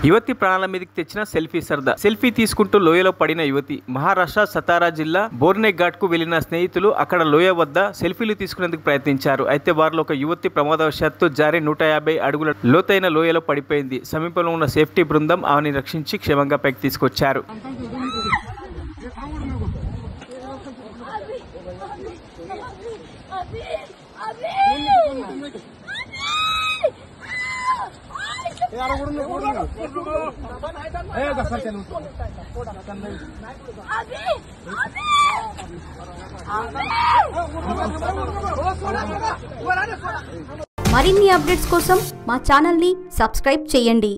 యువతి ప్రాణాల మీదకి తెచ్చిన సెల్ఫీ సరదా. సెల్ఫీ తీసుకుంటూ లోయలో పడిన యువతి. మహారాష్ట్ర సతారా జిల్లా బోర్నే ఘాట్ కు వెళ్లిన స్నేహితులు అక్కడ లోయ వద్ద సెల్ఫీలు తీసుకునేందుకు ప్రయత్నించారు. అయితే వారిలో ఒక యువతి ప్రమాదవశాత్తు జారి 150 అడుగుల లోతైన లోయలో పడిపోయింది. సమీపంలో ఉన్న సేఫ్టీ బృందం ఆమెను రక్షించి క్షేమంగా పైకి తీసుకొచ్చారు. మరిన్ని అప్డేట్స్ కోసం మా ఛానల్ ని సబ్స్క్రైబ్ చేయండి.